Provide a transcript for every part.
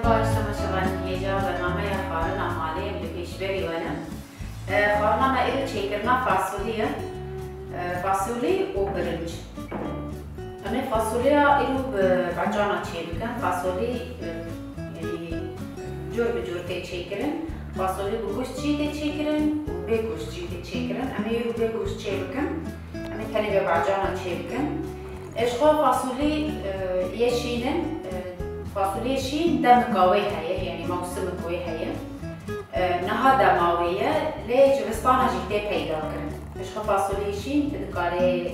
باش شغال هيجا برنامج خارنا مالي اللي بيشبري وانا خارنا ما إلو تشيكرنا فاصولي وبرنج. أنا فاصوليا إلو بعجانة تشيكرن فاصولي يعني جور بجور تشيكرن فاصولي بگوشت تشيكرن وبگوشت تشيكرن. أنا إلو بگوشت تشيكرن أنا كاني بعجانة تشيكرن. إيش خو فاصولي يشينن فاصوليا شين دم قوي هي يعني موسم قوي هي نها دماوية ليش بستانا جدي پیدا کرن. إيش خو فاصوليا شين تدكاري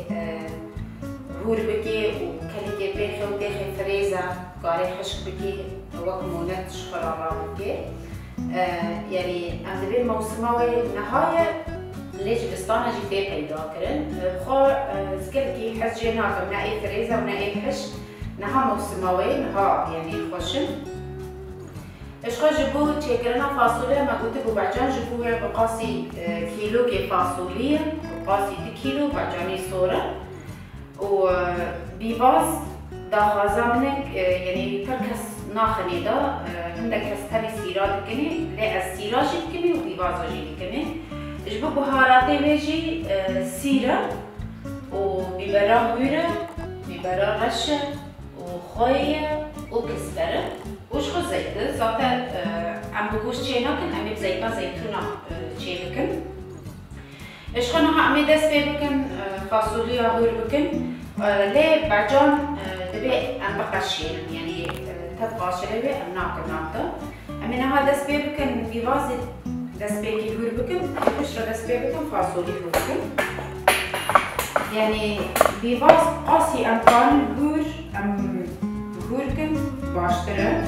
هور بكي وكلي بيخي وديخي فريزة كاري خشك بكي وكمونات شخرارا بكي يعني أم دبي موسماوي نهاية ليش بستانا جدي پیدا کرن. خو زكركي حس جينا كم نأي فريزة ونأي حش نها موسماوي نها يعني خوشن. إيش خو جبو تشيكرنا فاصوليا ما قلت بو بعجان جبو بقاسي كيلو كي فاصوليا بقاسي 2 كيلو بعجاني صورة وبيباز دا خازامنك يعني كركس ناخني دا عندك كستاني سيرا دكني لا السيرا جي دكني وبيبازا جي دكني. جبو بهاراتي بيجي سيرا وبيبرا هورة بيبرا رشة وخوية وكزبرة وش خو زيت زاتا عم بگوش چه نکن عم بزيتنا زيتونا چه بکن. ايش خو نها عم دست بکن فاصوليا هور بکن ليه بعجان دبي عم بقشيل يعني تبقى شلبي عم ناكل عم نها دست بکن بيوازي دست بيكي هور بکن بشرة دست بکن فاصولي هور بکن يعني بيواز قاسي عم كان هور عم هوركن باشتره.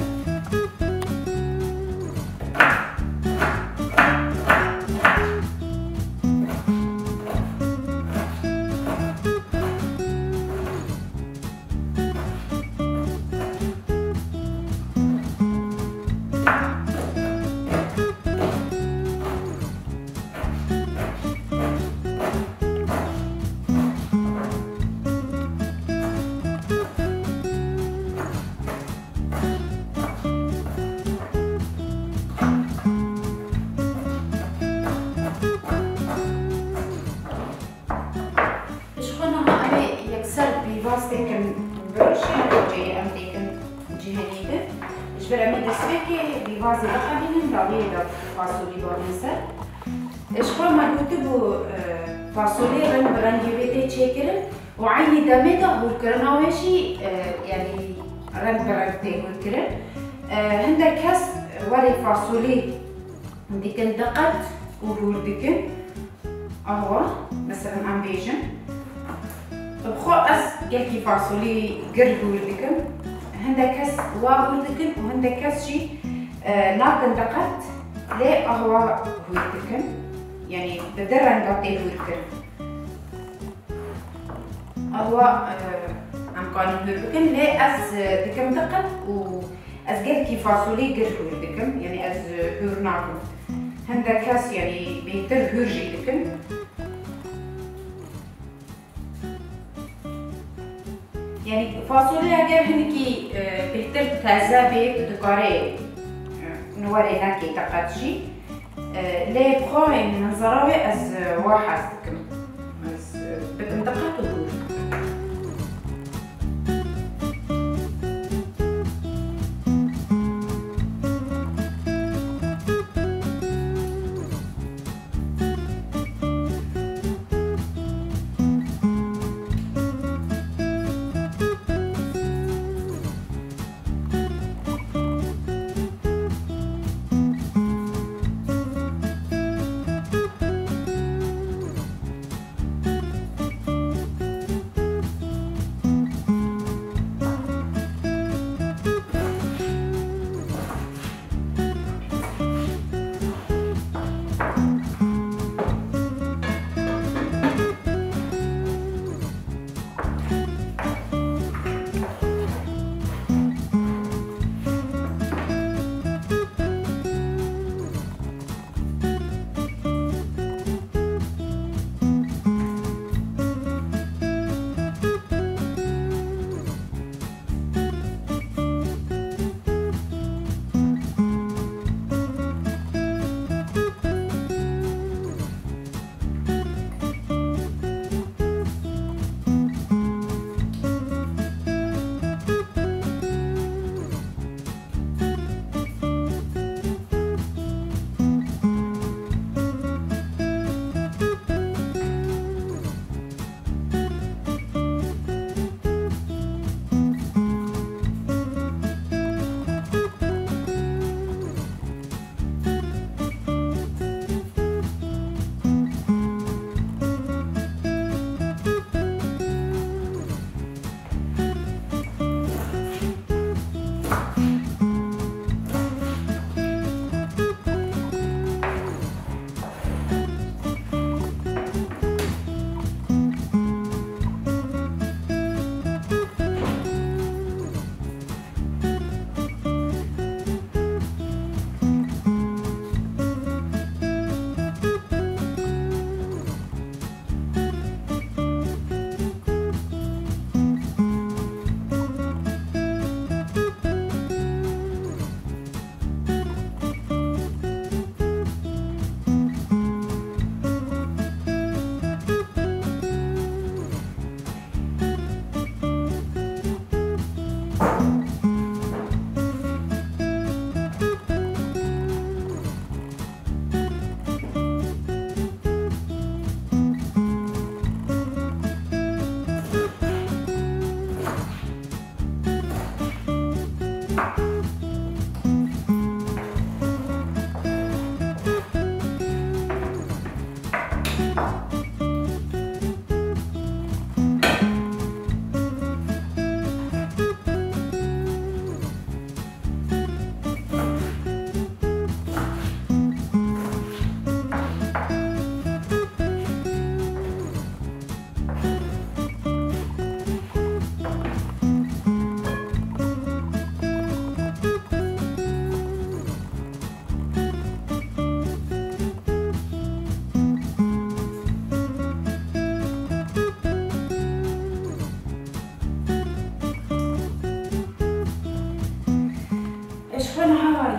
بيواز تكن برشة جاي أم تكن جهنيدة. إيش برامي دسبكي بيواز بقابلين داوية دا فاصولي بارنسر. إيش خو ما كتبوا فاصولي رنگ برنگي بيتي تشيكرن وعيني دمي دا هور كرن أوشي يعني رنگ برنگ تي هور كرن. هندا كاس وري فاصولي دكن دقت وهور دكن أهوا مثلا عم بيجن. بخو أس قلكي فاصولي قرهور دكم هندا كاس واهور دكم وهندا كاس شي ناكن دقت ليه أهوا هور دكم يعني بدرن قاطي هور دكم أهوا عم كانوا هور دكم ليه أس دكم دقت و أس قلكي فاصولي قرهور دكم يعني أس هور ناكن هندا كاس يعني بيتر هور جي دكم. يعني فاصوليا اگر هنكي بهتر تازه بيت دكاري نوري هنكي تقدشي ليه بخوي من الزراوي از واحد دكم بس بدهم دقاتو.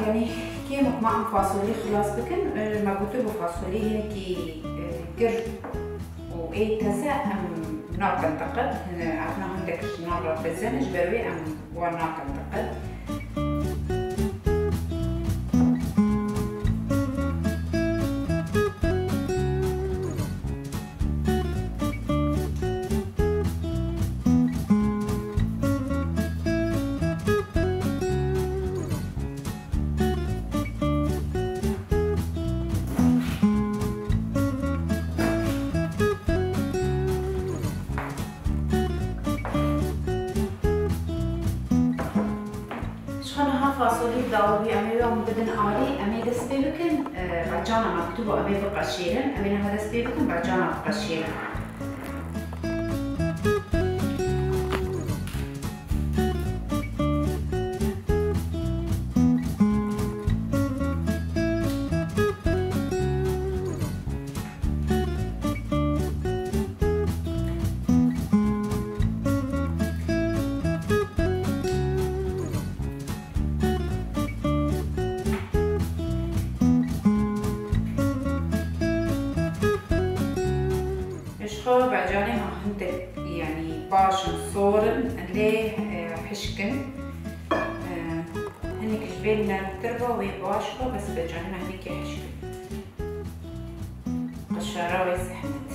يعني كيمك معهم فاصولي خلاص بكن ما قلتلو فاصولي هيك قرب وإيه تزا أم نار تنتقد عفنا عندك نار تزانج بروي أم ونار تنتقد فاصولي داوبي أمي يوم بدن عالي أمي دست بيبكن بعجانا مكتوبة أمي بقشيرن أمي نها دست بيبكن بعجانا بقشيرن بعجاني ما هندك يعني باشن صورن اللي حشكن هنيك جبالنا تربة ويباشوا بس بعجاني ما هنيك يحشكن قشراوي زحمت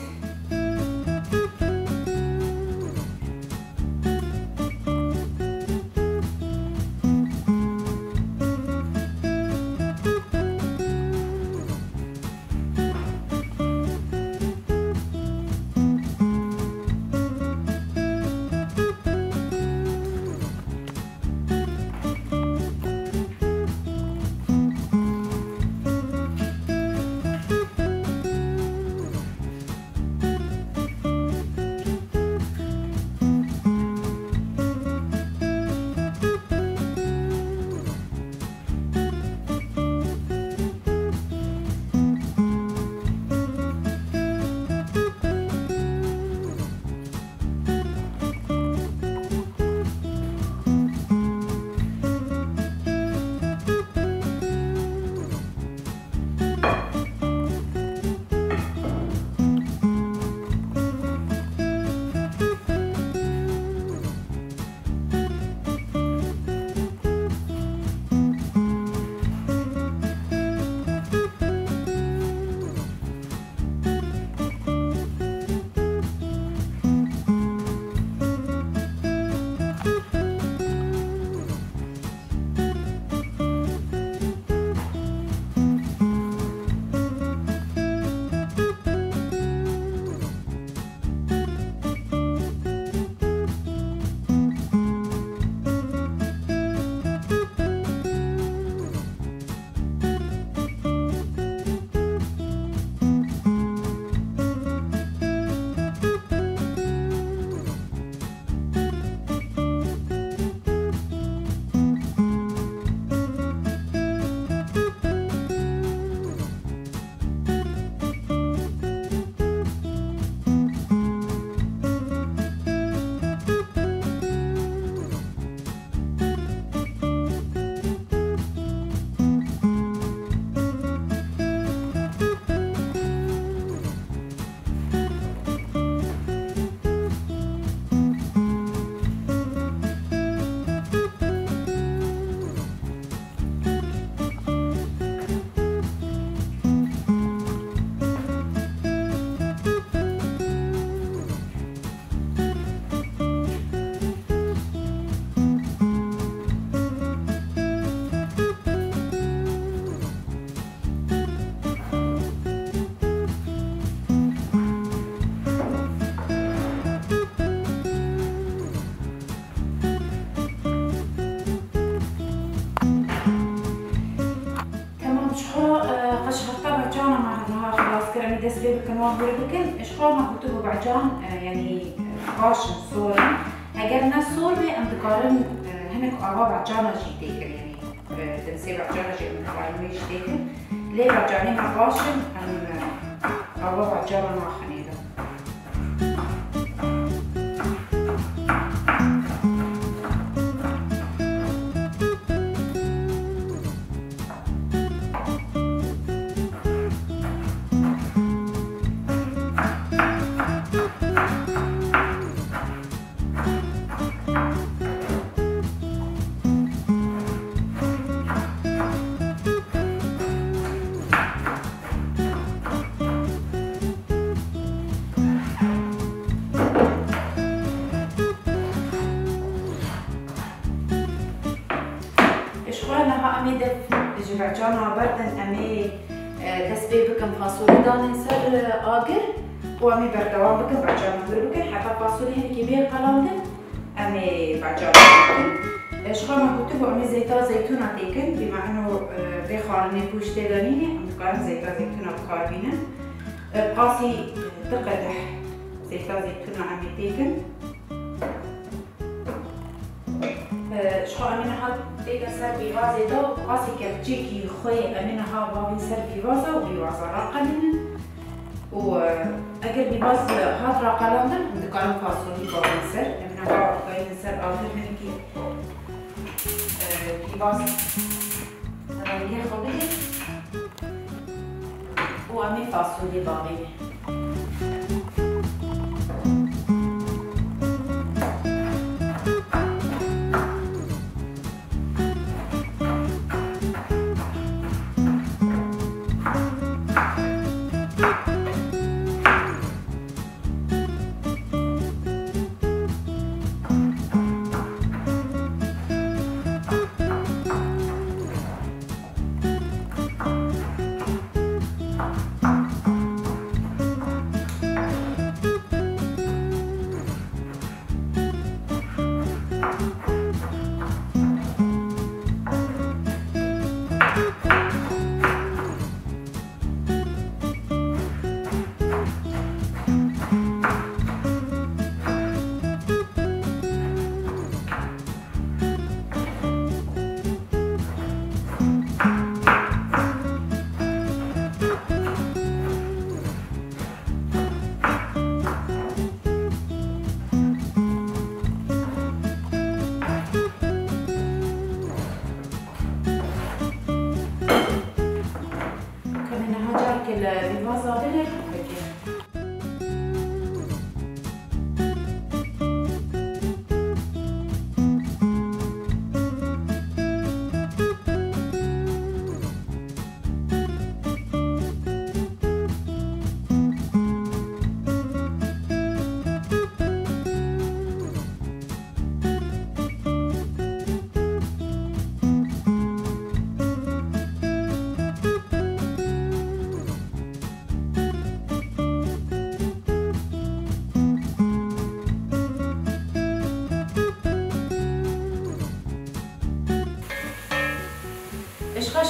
دسبه بكن وهور بكن اشخال ما كتبه بعجان يعني قاشن صوري اگر نه صور به ام دکارن هنک آوا بعجانا جی دیگر یعنی دنسه بعجانا جی ام دکارن میش دیگر لی بعجانی ما قاشن ام آوا بعجانا ما خنیده بعجانا بردن امي دسبه بكم فاصولي دانن سر آگر و امي بردوام بكم بعجانا هور بكم حتى فاصولي هنكي بيه قلاندن امي بعجانا بكم شخار ما كتبو امي زيتا زيتونة تيكن بما انو بخارني بوش تيدانيني ام دكارن زيتا زيتونة بخاربينن قاسي تقدح زيتا زيتونة امي تيكن شخو امینها دیگر سر بیوازه دو قاسی کفچی کی خوی امینها باقی سر بیوازه و بیوازه راقلینن و اگر بیواز هات راقلاندن هم دکارم فاصولی باقی سر امینها باقی سر آخر منکی بیواز رنگی خوبه و امین فاصولی باقی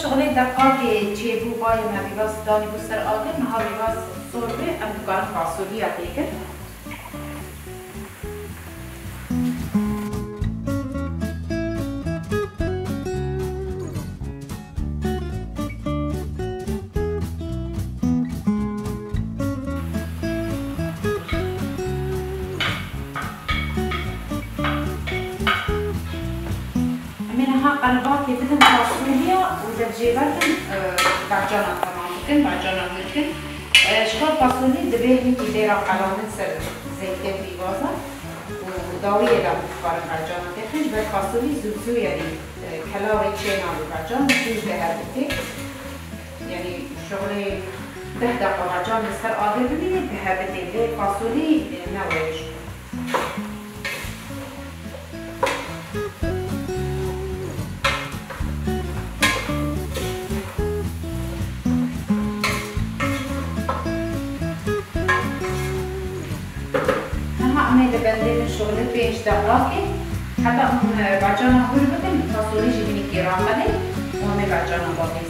شغله دقاقی چه بو باید ما بیواز دانی بو سر آگر نها بیواز صوربه ام دکان فاصولی آتیکن قلباكي بدن فاصوليا ودرجيباتن بعجانا طبعا بكن بعجانا بكن شخص فاصولي دبيه هيكي ديرا قلامن سر زيتين في بازا وداوية دا بفارن بعجانا تخنج بل فاصولي زوزو يعني كلاوي تشينا ببعجانا زوز بهابتك يعني شغلي 10 دقيقة بعجانا سر آغر ببيني بهابتك ليه فاصولي نوعيش بندين الشغل 5 دقائق حتى بعجانا هور بكن فاصولي جبني كيران قدي وهم بعجانا باقي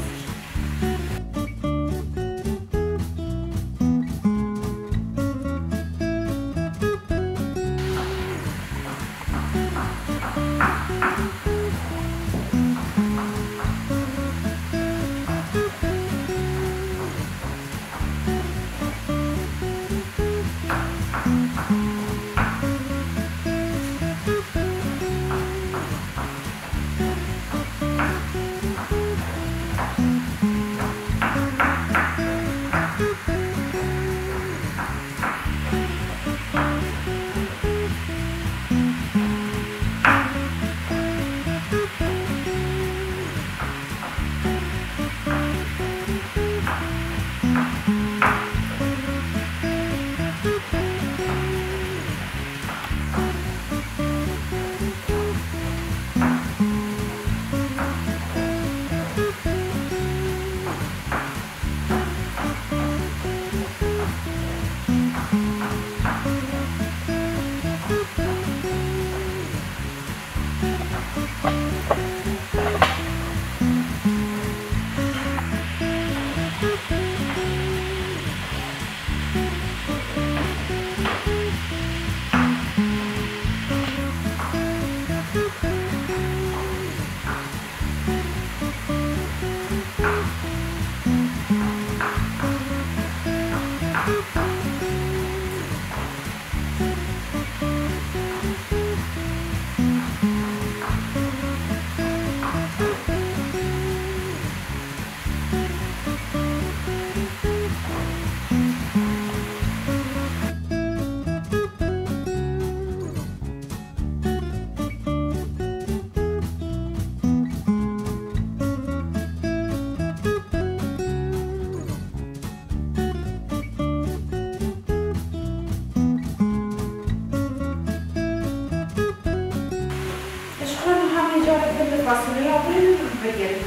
بگیریم.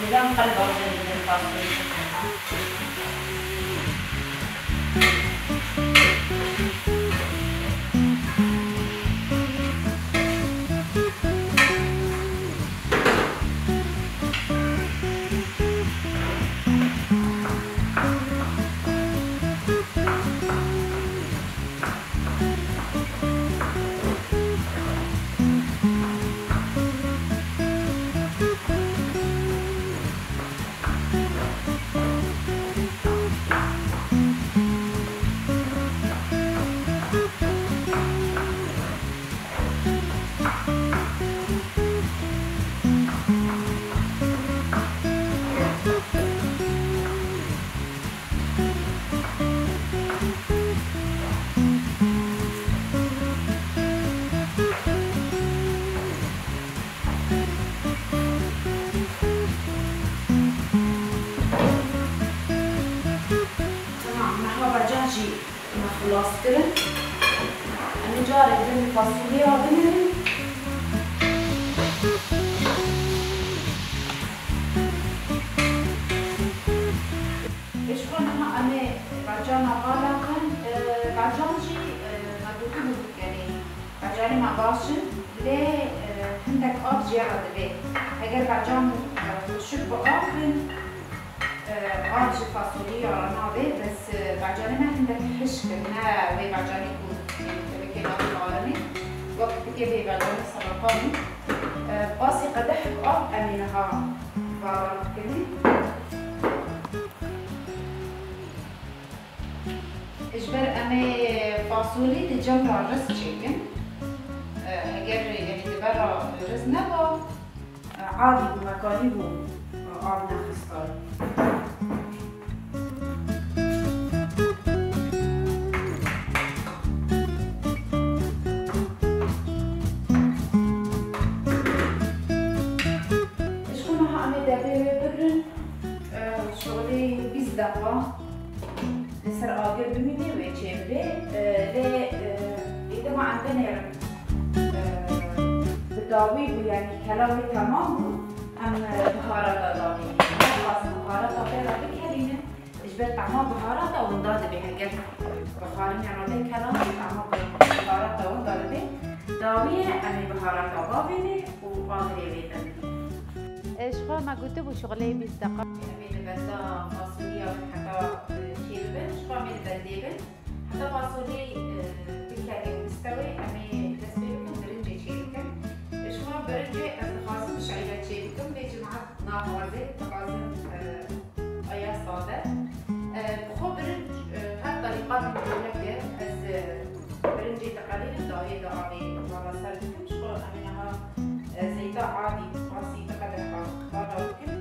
دیدم قلب آرزه میدیم فاصله. خلاص كده انا جاري بدون الفاصوليا وبنري ايش قلنا انا رجعنا غالبا رجعتي مدوكم يعني رجعني مع باشن ليه عندك اب جرد ليه اگر رجعنا شو بقى عادش الفاصوليا رنابي بس بعجاني ما عندك حشك هنا وي بعجاني يكون يعني تبكي العالمي وقت بكي بي بعجاني سلطاني قاسي قدح أمينها بارك كني إجبر أمي فاصولي تجمع رز تشيكن هجر يعني تبرع رز نبا عادي بمكاني بو عادنا خستاري شغلي 20 دقيقة لسر آجر بميني ويشيبري لي إذا ما عندنا بداوي يعني كلاوي تمام أم بهارات داوي خلاص بهارات أخيرا بكلينا إجبر طعمها بهارات ونداد بهجر بخارين يعني كلاوي طعمها بهارات ونداد به داوي أمي بهارات داوي وآجر يبيتن ايش ما قلت ابو شغلي 20 دقيقة بدا فاصوليا حتى شيلبن شقا من بديبن حتى فاصولي بكاري مستوي امي تسبيلكم برنجي شيلكم شقا برنجي خاصم شعيرة شيلكم بيجي مع نافوزي تقازم ايا صادة بخو برنج هاد طريقة من بلنجر از برنجي تقليل داوي داوي ولا سردكم شقا امينها زيتا عادي قاسي تقدر خاطركم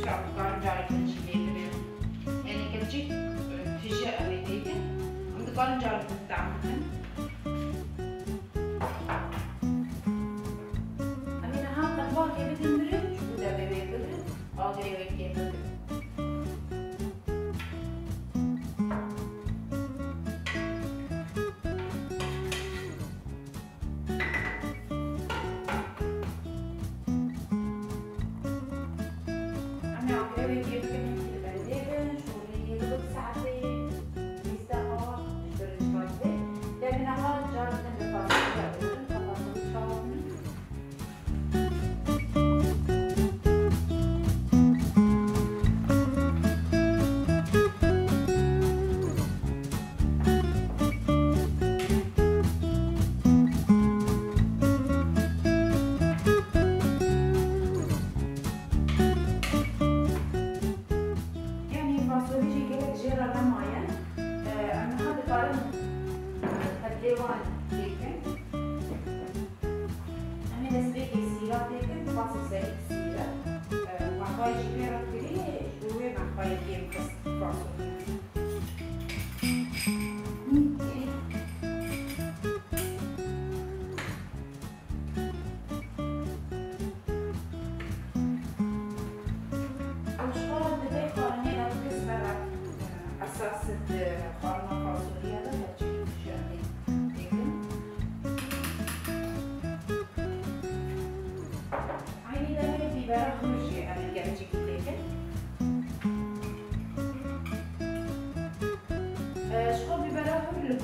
شراب كارن جاري كنشي ليبرين يعني كنشي فيجا أبيتيكن عند كارن جاري تتعملن أمين ها تطبع كيف تندرج وده بيبي بدرج أغري وكيف بدرج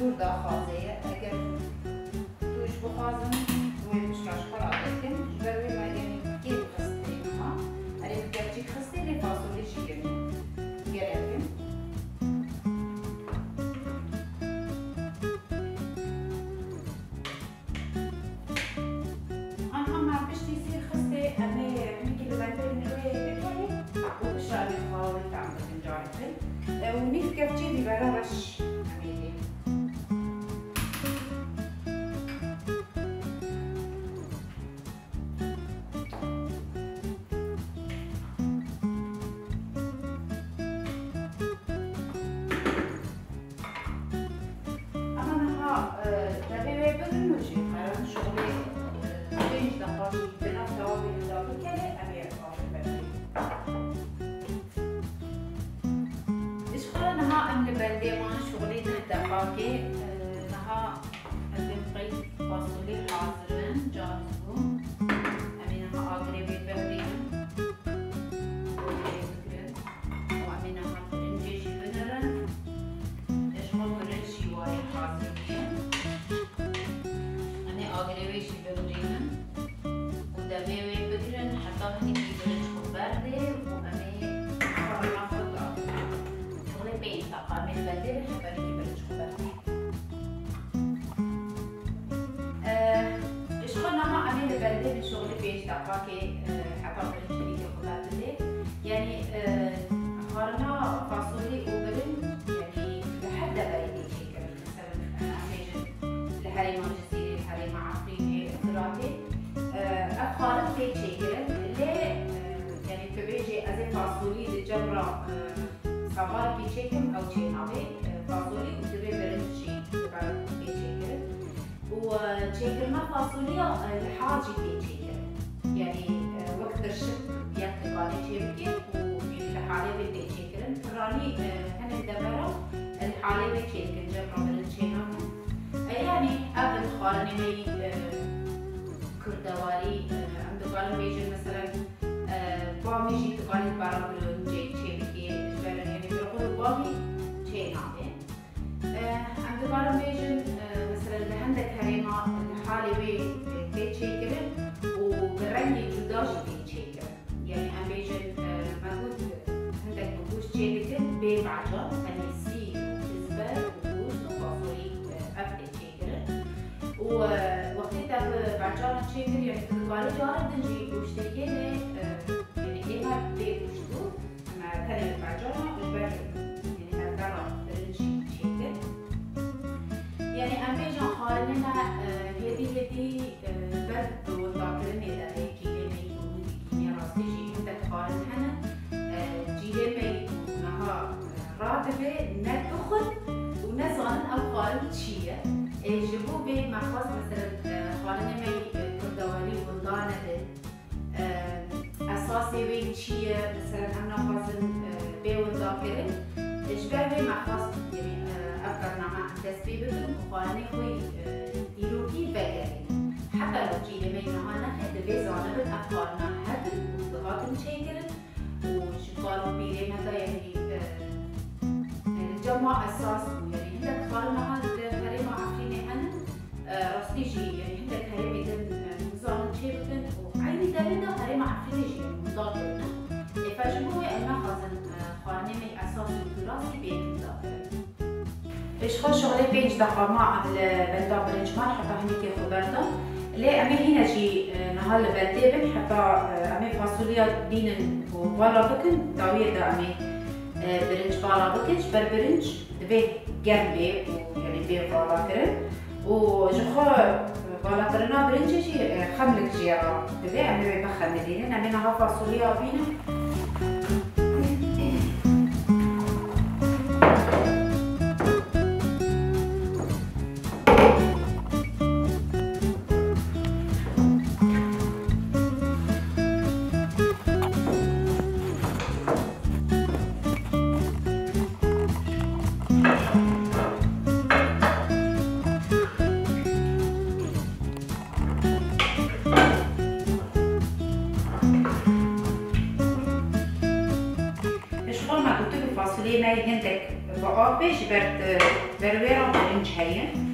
الجردة خازية أجر توش بخازن وين مش كاشخر عادكن جبروي ما يعني كيف خستينها أريد كرتي خستي لي فاصولي شيء جربين أنا ما بشتي يصير خستي أنا ممكن لبنتين نوي بكري وبشرب الخاوي تعمل جارتين ونيف كرتي ببرا رش اوكي نها قدم قيد فاصولي حاضرين جاهزون امينها اغري بيت بهرين وامينها برنجيش بنرن اشمو برنجي واي حاضرين امي اغري بيش بهرين ودبيوي بكرن حتى هني برنج خبردي وامي ناخد شغلي بين تقامي البدل حتى نجي برنج خبردي بلده بالشغل بيش دقاكي حتى برنج لي خبردي يعني خارنا فاصولي وبرنج يعني لحد بريدي شكل مثلا أميجن لحريمة جزيري لحريمة عفريني اختراعي أخارن في شكل اللي يعني تبيجي أزي فاصولي لجبرة صغار في شكل أو شيء نابي فاصولي وتبي برنج شيء تبع في شكل وشكلنا فاصوليا الحاجي في شكل يعني وقت الشك ياكل بالي شيء ومن الحالة في شكل راني هن دبرة الحالة في شكل جبرة برنج شيء يعني قبل خالني مي كردواري عند قال بيجي مثلا بامي جي تقالي برا برنج شيء بكي جبرة يعني بيقول بامي شيء نعمل عند قال بيجي مثلا لهندك هريمة الحالة في شكل وبرني جداش في شكل يعني أم بيجي موجود عندك بقوش شكل ببعجة يعني سي وكزبر وبقوش وفاصولي أبدي شكل ووقتها بعجارة شكل يعني تقالي جارة دنجي وشتكيني يعني إيها بيبوشتو مع كلمة بعجارة وجبر يعني هالبرا برنجي شكل يعني أم بيجي خالنا هذه برد وذاكرني ده هيك يعني ودي كيمياء راستي شيء عندك خالن هنا مخواست مثلا خانه می کردواری بلدانه ده اساسی وی چیه مثلا امنا خوازن بیوندا کرن اجبر وی مخواست یعنی افرنامه دست بی بکن و خانه خوی دیروکی بگرین حتی لو جیده می نهانه دوی زانه بد افرنا هدن و دهاتن چه کرن و شکارو بیره مدا یعنی جمع اساس بود یعنی هندك خالنا هاد كريمة عفريني هن راسلي جي يعني هندك كريمة دن نظام شيء بدن وعيني دلنا كريمة عفريني جي مضاد لنا فجمعوا أنا خازن خانة من أساس الدراسي بين مضاد إيش خش شغلة بينج دقة مع البلدة برنج مال حتى هنيك خبرنا ليه أمي هنا جي نهال بلدة بن حتى أمي فاصوليا دين وبالا بكن داوية دا أمي برنج بالا بكنش برنج دبي جنبي ويعني بي بالا كرن وجخا بالا كرنا برنج شي خملك جيرا دبي عمي بخل مدينة نعملنا ها فاصوليا بينا فاصوليا ماي هندك بقابش برويرا برنج هيا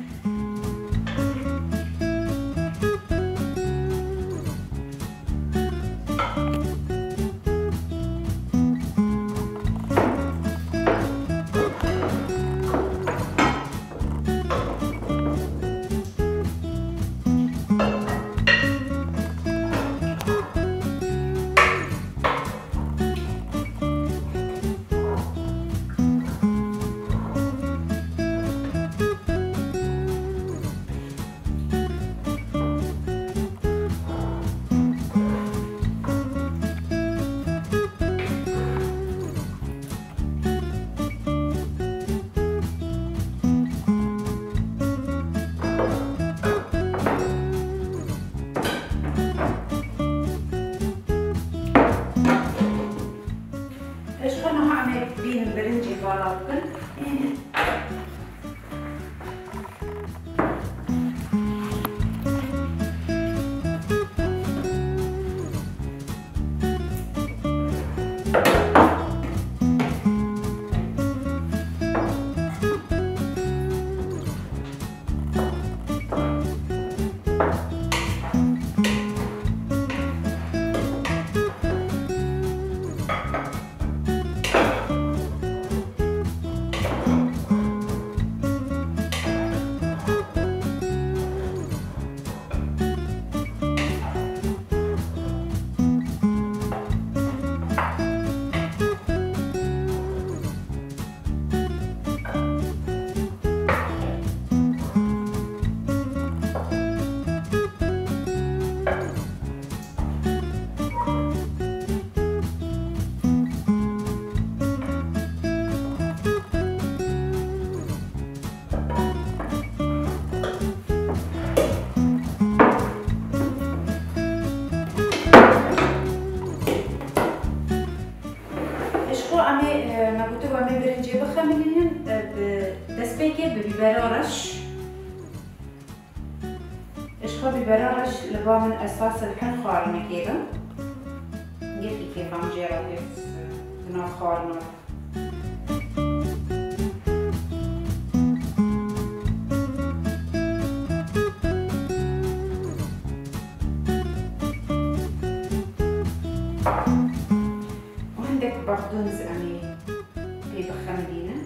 ببرارش اشخا ببرارش لبا من اساس الحن خارنه كده قلت كيف عم جيرا كيف بنا خارنه وعندك بقدونس امي في بخمدينه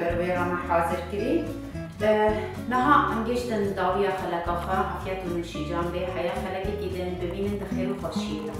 برويرا ما حاضر كري نها انجشتن داوية خلقاخا عفيات ونشيجان بي حياة خلقي جدن ببينن دخير وخوشيلا